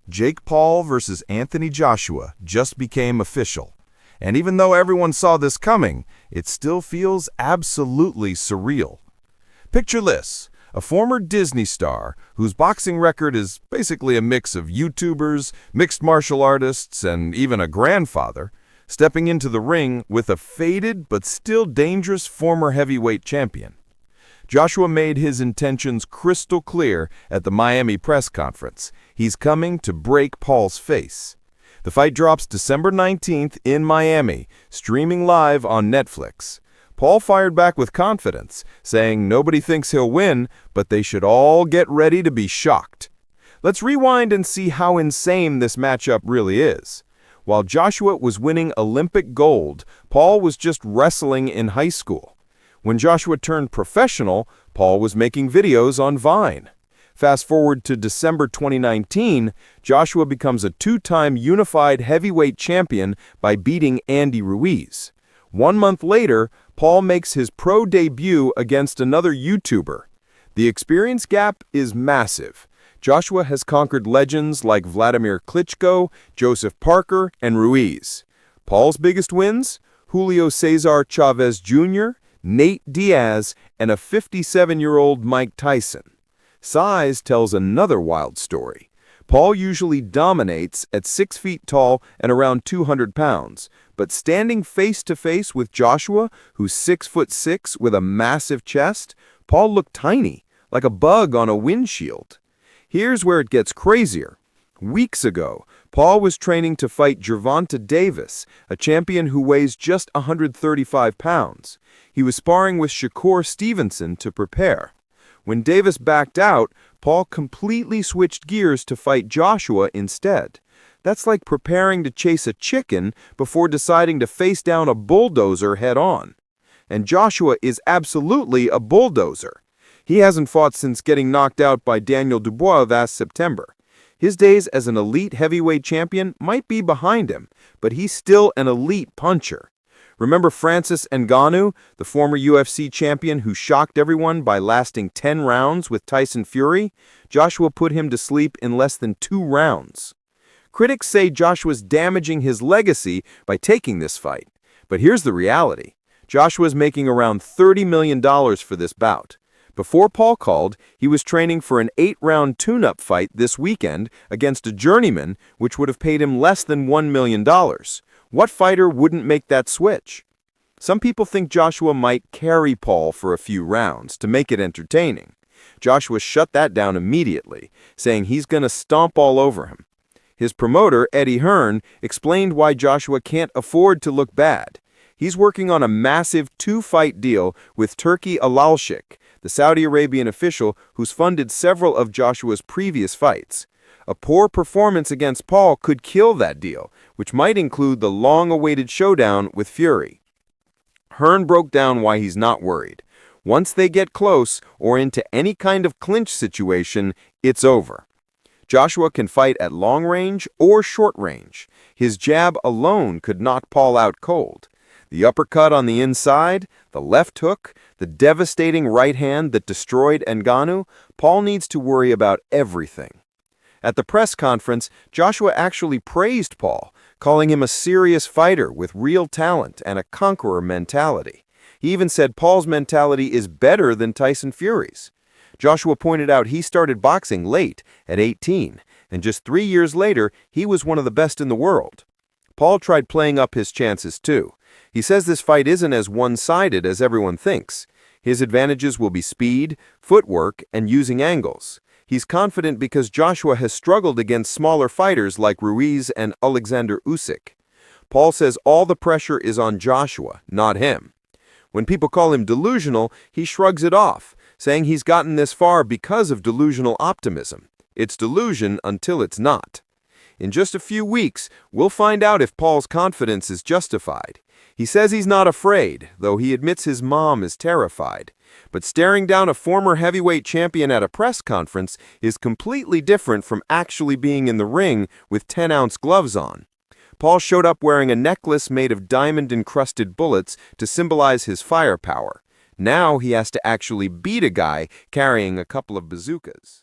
Jake Paul versus Anthony Joshua just became official. And even though everyone saw this coming, it still feels absolutely surreal. Picture this, a former Disney star whose boxing record is basically a mix of YouTubers, mixed martial artists, and even a grandfather, stepping into the ring with a faded but still dangerous former heavyweight champion. Joshua made his intentions crystal clear at the Miami press conference. He's coming to break Paul's face. The fight drops December 19th in Miami, streaming live on Netflix. Paul fired back with confidence, saying nobody thinks he'll win, but they should all get ready to be shocked. Let's rewind and see how insane this matchup really is. While Joshua was winning Olympic gold, Paul was just wrestling in high school. When Joshua turned professional, Paul was making videos on Vine. Fast forward to December 2019, Joshua becomes a two-time unified heavyweight champion by beating Andy Ruiz. 1 month later, Paul makes his pro debut against another YouTuber. The experience gap is massive. Joshua has conquered legends like Vladimir Klitschko, Joseph Parker, and Ruiz. Paul's biggest wins? Julio Cesar Chavez Jr., Nate Diaz, and a 57-year-old Mike Tyson. Size tells another wild story. Paul usually dominates at 6 feet tall and around 200 pounds, but standing face-to-face with Joshua, who's 6'6" with a massive chest, Paul looked tiny, like a bug on a windshield. Here's where it gets crazier. Weeks ago, Paul was training to fight Gervonta Davis, a champion who weighs just 135 pounds. He was sparring with Shakur Stevenson to prepare. When Davis backed out, Paul completely switched gears to fight Joshua instead. That's like preparing to chase a chicken before deciding to face down a bulldozer head-on. And Joshua is absolutely a bulldozer. He hasn't fought since getting knocked out by Daniel Dubois last September. His days as an elite heavyweight champion might be behind him, but he's still an elite puncher. Remember Francis Ngannou, the former UFC champion who shocked everyone by lasting 10 rounds with Tyson Fury? Joshua put him to sleep in less than 2 rounds. Critics say Joshua's damaging his legacy by taking this fight. But here's the reality. Joshua's making around $30 million for this bout. Before Paul called, he was training for an 8-round tune-up fight this weekend against a journeyman, which would have paid him less than $1 million. What fighter wouldn't make that switch? Some people think Joshua might carry Paul for a few rounds to make it entertaining. Joshua shut that down immediately, saying he's going to stomp all over him. His promoter, Hearn, explained why Joshua can't afford to look bad. He's working on a massive 2-fight deal with Turki Alalshik, the Saudi Arabian official who's funded several of Joshua's previous fights. A poor performance against Paul could kill that deal, which might include the long-awaited showdown with Fury. Hearn broke down why he's not worried. Once they get close or into any kind of clinch situation, it's over. Joshua can fight at long range or short range. His jab alone could knock Paul out cold. The uppercut on the inside, the left hook, the devastating right hand that destroyed Ngannou, Paul needs to worry about everything. At the press conference, Joshua actually praised Paul, calling him a serious fighter with real talent and a conqueror mentality. He even said Paul's mentality is better than Tyson Fury's. Joshua pointed out he started boxing late, at 18, and just 3 years later, he was one of the best in the world. Paul tried playing up his chances too. He says this fight isn't as one-sided as everyone thinks. His advantages will be speed, footwork, and using angles. He's confident because Joshua has struggled against smaller fighters like Ruiz and Alexander Usyk. Paul says all the pressure is on Joshua, not him. When people call him delusional, he shrugs it off, saying he's gotten this far because of delusional optimism. It's delusion until it's not. In just a few weeks, we'll find out if Paul's confidence is justified. He says he's not afraid, though he admits his mom is terrified. But staring down a former heavyweight champion at a press conference is completely different from actually being in the ring with 10-ounce gloves on. Paul showed up wearing a necklace made of diamond-encrusted bullets to symbolize his firepower. Now he has to actually beat a guy carrying a couple of bazookas.